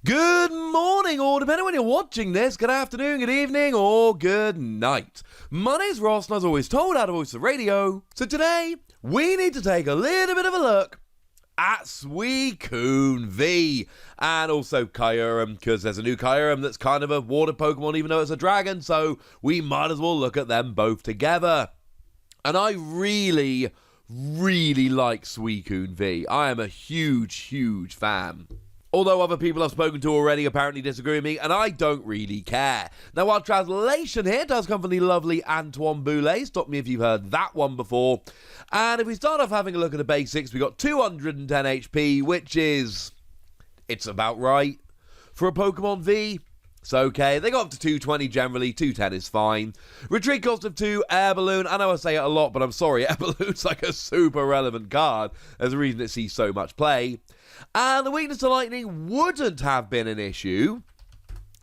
Good morning, or depending on when you're watching this, good afternoon, good evening, or good night. My name's Ross, and as always told out of Voice of Radio. So today, we need to take a little bit of a look at Suicune V, and also Kyurem, because there's a new Kyurem that's kind of a water Pokemon, even though it's a dragon, so we might as well look at them both together. And I really like Suicune V. I am a huge fan. Although other people I've spoken to already apparently disagree with me, and I don't really care. Now, our translation here does come from the lovely Antoine Boulet. Stop me if you've heard that one before. And if we start off having a look at the basics, we got 210 HP, which is... it's about right. For a Pokemon V, it's okay. They go up to 220 generally, 210 is fine. Retreat cost of 2, Air Balloon. I know I say it a lot, but I'm sorry, Air Balloon's like a super relevant card. There's a reason it sees so much play. And the weakness to lightning wouldn't have been an issue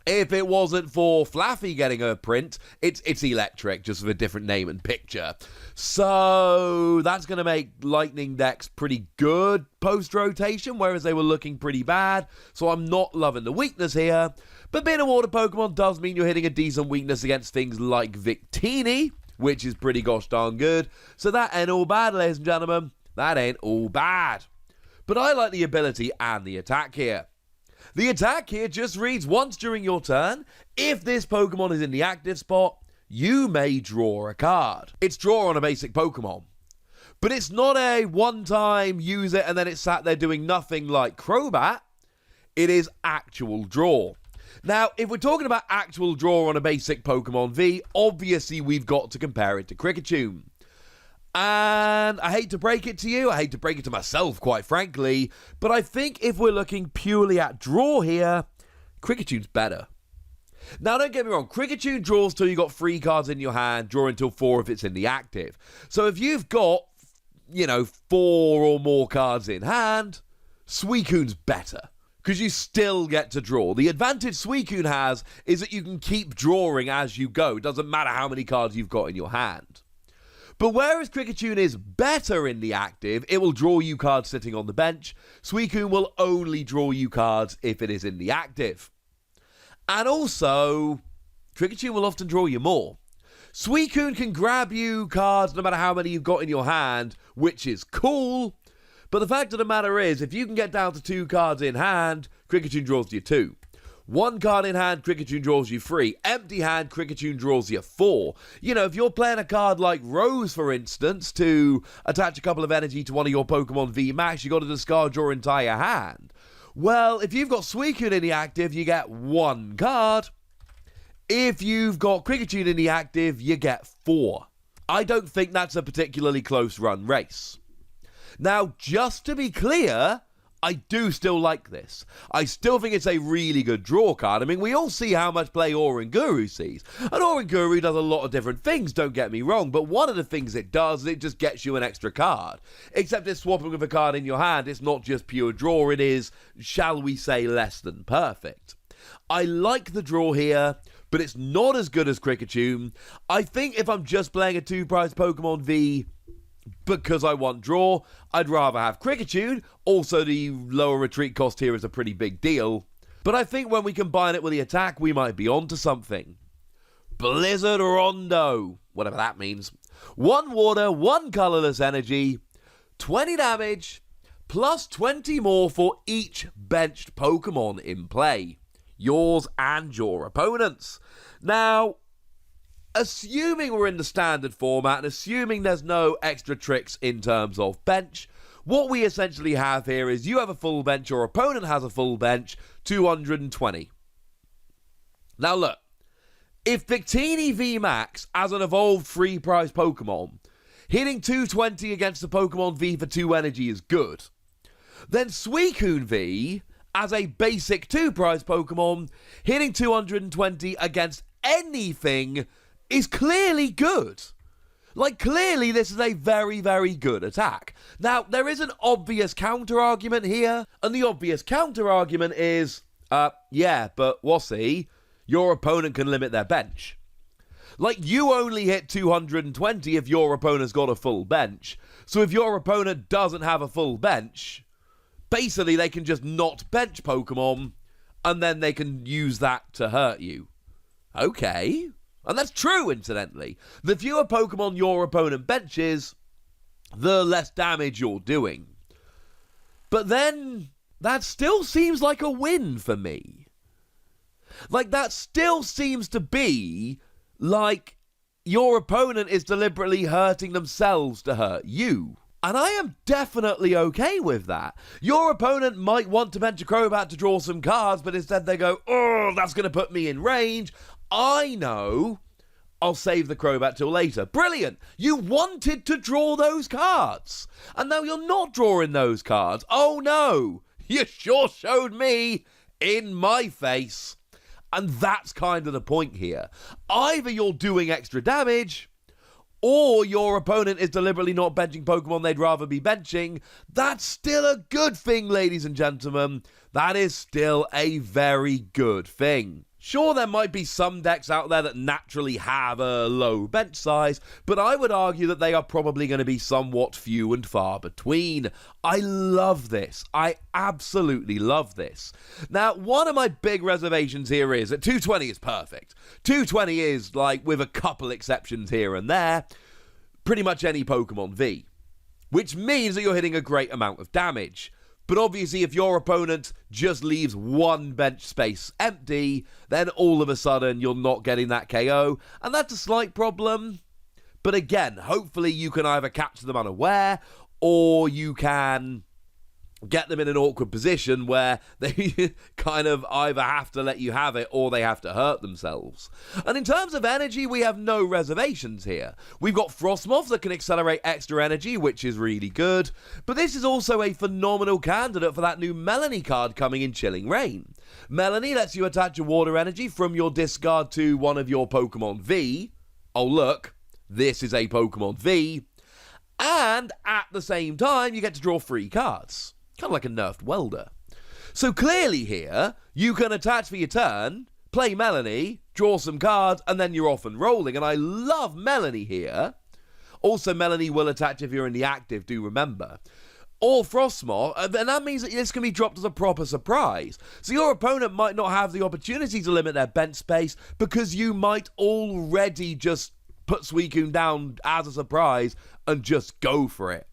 if it wasn't for Flaffy getting a print. It's electric, just with a different name and picture. So that's going to make lightning decks pretty good post-rotation, whereas they were looking pretty bad. So I'm not loving the weakness here. But being a water Pokemon does mean you're hitting a decent weakness against things like Victini, which is pretty gosh darn good. So that ain't all bad, ladies and gentlemen. That ain't all bad. But I like the ability and the attack here. The attack here just reads once during your turn. If this Pokemon is in the active spot, you may draw a card. It's draw on a basic Pokemon. But it's not a one-time use it and then it's sat there doing nothing like Crobat. It is actual draw. Now, if we're talking about actual draw on a basic Pokemon V, obviously we've got to compare it to Kricketune. And I hate to break it to you, I hate to break it to myself, quite frankly, but I think if we're looking purely at draw here, Kricketune's better. Now, don't get me wrong, Kricketune draws till you got 3 cards in your hand, draw until 4 if it's in the active. So if you've got, 4 or more cards in hand, Suicune's better, because you still get to draw. The advantage Suicune has is that you can keep drawing as you go. It doesn't matter how many cards you've got in your hand. But whereas Kricketune is better in the active, it will draw you cards sitting on the bench. Suicune will only draw you cards if it is in the active. And also, Kricketune will often draw you more. Suicune can grab you cards no matter how many you've got in your hand, which is cool. But the fact of the matter is, if you can get down to 2 cards in hand, Kricketune draws you 2. 1 card in hand, Kricketune draws you 3. Empty hand, Kricketune draws you 4. If you're playing a card like Rose, for instance, to attach a couple of energy to one of your Pokemon V Max, you got to discard your entire hand. Well, if you've got Suicune in the active, you get 1 card. If you've got Kricketune in the active, you get 4. I don't think that's a particularly close run race. Now, just to be clear, I do still like this. I still think it's a really good draw card. I mean, we all see how much play Oranguru sees. And Oranguru does a lot of different things, don't get me wrong, but one of the things it does is it just gets you an extra card. Except it's swapping with a card in your hand. It's not just pure draw. It is, shall we say, less than perfect. I like the draw here, but it's not as good as Kricketune. I think if I'm just playing a 2-price Pokemon V, because I want draw, I'd rather have Kricketune. Also, the lower retreat cost here is a pretty big deal. But I think when we combine it with the attack, we might be onto something. Blizzard Rondo, whatever that means. 1 water, 1 colorless energy, 20 damage, plus 20 more for each benched Pokemon in play. Yours and your opponent's. Now, assuming we're in the standard format and assuming there's no extra tricks in terms of bench, what we essentially have here is you have a full bench, your opponent has a full bench, 220. Now look, if Victini V Max as an evolved 3-price Pokemon, hitting 220 against the Pokemon V for 2 energy is good, then Suicune V as a basic 2-price Pokemon, hitting 220 against anything is clearly good. Like, clearly this is a very good attack. Now, there is an obvious counter-argument here, and the obvious counter-argument is, yeah, but Wassy, your opponent can limit their bench. Like, you only hit 220 if your opponent's got a full bench. So if your opponent doesn't have a full bench, basically they can just not bench Pokemon and then they can use that to hurt you. Okay. And that's true, incidentally. The fewer Pokemon your opponent benches, the less damage you're doing. But then, that still seems like a win for me. Like, that still seems to be like your opponent is deliberately hurting themselves to hurt you. And I am definitely okay with that. Your opponent might want to bench a Crobat to draw some cards, but instead they go, oh, that's going to put me in range. I know I'll save the Crobat till later. Brilliant. You wanted to draw those cards. And now you're not drawing those cards. Oh no. You sure showed me in my face. And that's kind of the point here. Either you're doing extra damage, or your opponent is deliberately not benching Pokemon they'd rather be benching. That's still a good thing, ladies and gentlemen. That is still a very good thing. Sure, there might be some decks out there that naturally have a low bench size, but I would argue that they are probably going to be somewhat few and far between. I love this. I absolutely love this. Now, one of my big reservations here is that 220 is perfect. 220 is, like, with a couple exceptions here and there, pretty much any Pokemon V, which means that you're hitting a great amount of damage. But obviously, if your opponent just leaves one bench space empty, then all of a sudden you're not getting that KO, and that's a slight problem. But again, hopefully you can either capture them unaware, or you can get them in an awkward position where they kind of either have to let you have it or they have to hurt themselves. And in terms of energy, we have no reservations here. We've got Frostmoth that can accelerate extra energy, which is really good, but this is also a phenomenal candidate for that new Melanie card coming in Chilling Reign. Melanie lets you attach a water energy from your discard to one of your Pokemon V. Oh look, this is a Pokemon V. And at the same time, you get to draw 3 cards. Kind of like a nerfed welder. So clearly here, you can attach for your turn, play Melanie, draw some cards, and then you're off and rolling. And I love Melanie here. Also, Melanie will attach if you're in the active, do remember. Or Frostmoth, and that means that this can be dropped as a proper surprise. So your opponent might not have the opportunity to limit their bench space because you might already just put Suicune down as a surprise and just go for it.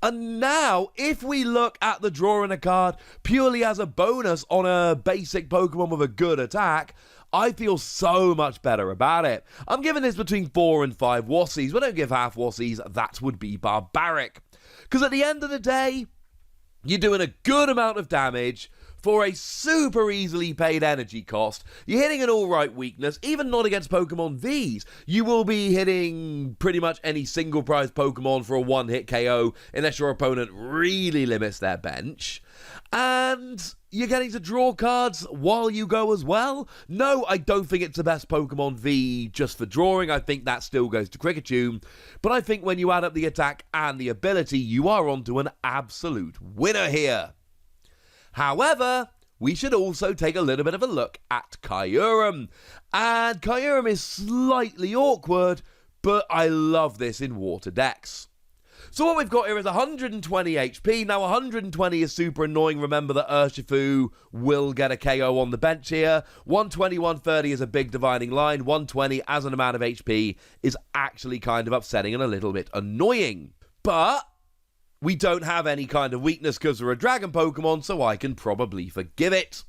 And now, if we look at the drawing a card purely as a bonus on a basic Pokemon with a good attack, I feel so much better about it. I'm giving this between 4 and 5 Wassies. We don't give half Wassies, that would be barbaric. Because at the end of the day, you're doing a good amount of damage for a super easily paid energy cost. You're hitting an alright weakness, even not against Pokemon Vs. You will be hitting pretty much any single prize Pokemon for a one-hit KO, unless your opponent really limits their bench. And you're getting to draw cards while you go as well. No, I don't think it's the best Pokemon V just for drawing. I think that still goes to Kricketune. But I think when you add up the attack and the ability, you are onto an absolute winner here. However, we should also take a little bit of a look at Kyurem. And Kyurem is slightly awkward, but I love this in water decks. So what we've got here is 120 HP. Now 120 is super annoying. Remember that Urshifu will get a KO on the bench here. 120, 130 is a big dividing line. 120 as an amount of HP is actually kind of upsetting and a little bit annoying. But we don't have any kind of weakness because we're a dragon Pokemon, so I can probably forgive it.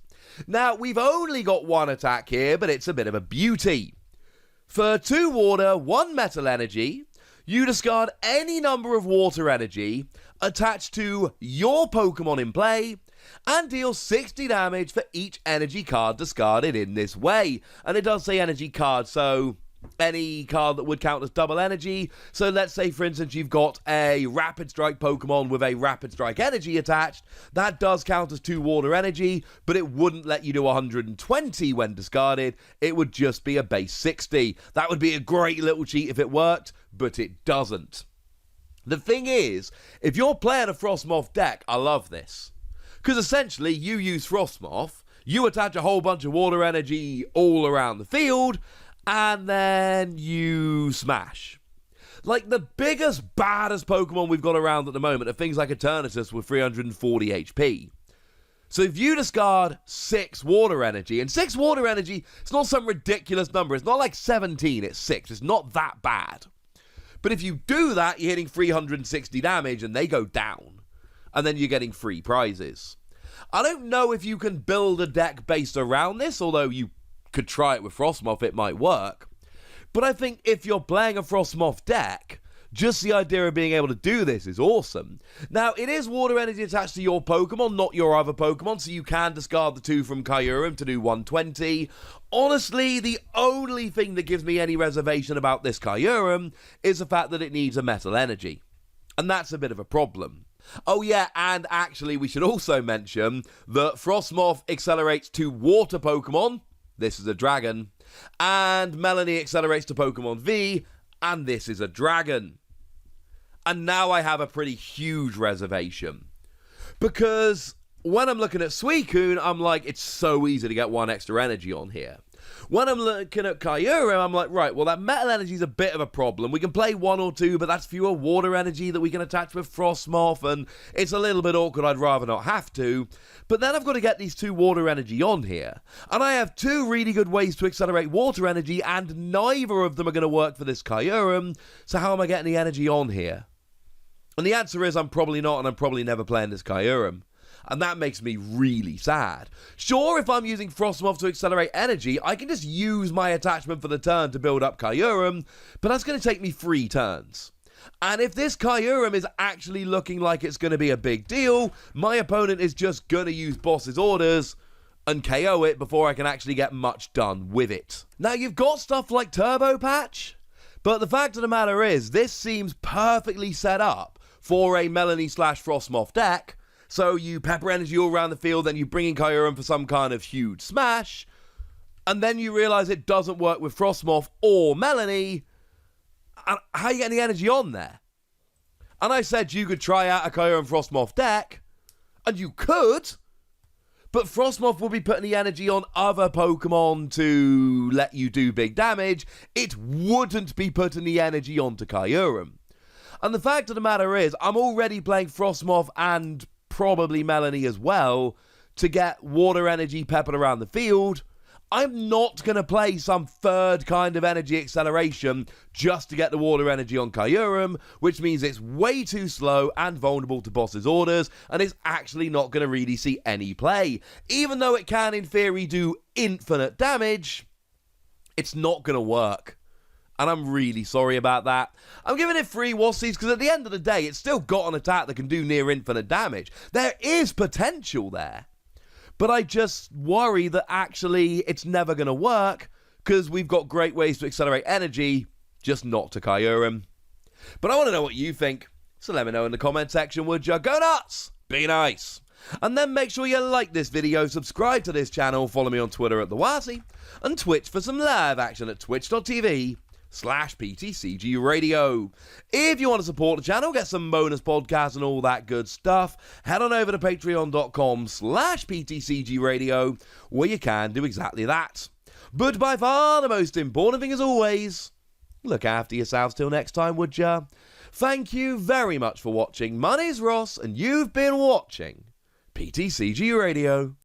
Now, we've only got 1 attack here, but it's a bit of a beauty. For 2 water, 1 metal energy, you discard any number of water energy attached to your Pokemon in play and deal 60 damage for each energy card discarded in this way. And it does say energy card, so any card that would count as double energy. So let's say, for instance, you've got a Rapid Strike Pokemon with a Rapid Strike energy attached. That does count as 2 water energy, but it wouldn't let you do 120 when discarded. It would just be a base 60. That would be a great little cheat if it worked, but it doesn't. The thing is, if you're playing a Frostmoth deck, I love this. Because essentially, you use Frostmoth, you attach a whole bunch of water energy all around the field, and then you smash. Like, the biggest, baddest Pokemon we've got around at the moment are things like Eternatus with 340 HP. So if you discard 6 water energy, and 6 water energy, it's not some ridiculous number. It's not like 17, it's 6. It's not that bad. But if you do that, you're hitting 360 damage and they go down. And then you're getting free prizes. I don't know if you can build a deck based around this, although you could try it with Frostmoth, it might work. But I think if you're playing a Frostmoth deck, just the idea of being able to do this is awesome. Now, it is water energy attached to your Pokemon, not your other Pokemon, so you can discard the 2 from Kyurem to do 120. Honestly, the only thing that gives me any reservation about this Kyurem is the fact that it needs a metal energy. And that's a bit of a problem. Oh yeah, and actually we should also mention that Frostmoth accelerates to water Pokemon, this is a dragon, and Melanie accelerates to Pokemon V, and this is a dragon. And now I have a pretty huge reservation. Because when I'm looking at Suicune, I'm like, it's so easy to get 1 extra energy on here. When I'm looking at Kyurem, I'm like, right, well, that metal energy is a bit of a problem. We can play 1 or 2, but that's fewer water energy that we can attach with Frostmoth, and it's a little bit awkward. I'd rather not have to. But then I've got to get these 2 water energy on here. And I have 2 really good ways to accelerate water energy, and neither of them are going to work for this Kyurem. So how am I getting the energy on here? And the answer is I'm probably not, and I'm probably never playing this Kyurem. And that makes me really sad. Sure, if I'm using Frostmoth to accelerate energy, I can just use my attachment for the turn to build up Kyurem, but that's going to take me 3 turns. And if this Kyurem is actually looking like it's going to be a big deal, my opponent is just going to use Boss's Orders and KO it before I can actually get much done with it. Now, you've got stuff like Turbo Patch, but the fact of the matter is, this seems perfectly set up for a Melanie/Frostmoth deck. So you pepper energy all around the field, then you bring in Kyurem for some kind of huge smash, and then you realise it doesn't work with Frostmoth or Melanie. And how are you getting the energy on there? And I said you could try out a Kyurem Frostmoth deck, and you could, but Frostmoth will be putting the energy on other Pokemon to let you do big damage. It wouldn't be putting the energy onto Kyurem. And the fact of the matter is, I'm already playing Frostmoth and probably Melanie as well to get water energy peppered around the field. I'm not going to play some third kind of energy acceleration just to get the water energy on Kyurem, which means it's way too slow and vulnerable to Boss's Orders, and it's actually not going to really see any play. Even though it can, in theory, do infinite damage, it's not going to work. And I'm really sorry about that. I'm giving it 3 Wassies because at the end of the day, it's still got an attack that can do near infinite damage. There is potential there. But I just worry that actually it's never going to work because we've got great ways to accelerate energy, just not to Kyurem. But I want to know what you think. So let me know in the comment section, would you? Go nuts! Be nice! And then make sure you like this video, subscribe to this channel, follow me on Twitter at TheWassie, and Twitch for some live action at twitch.tv/PTCG Radio. If you want to support the channel, get some bonus podcasts and all that good stuff, head on over to patreon.com/PTCG Radio, where you can do exactly that. But by far the most important thing as always, look after yourselves till next time, would ya? Thank you very much for watching. My name's Ross, and you've been watching PTCG Radio.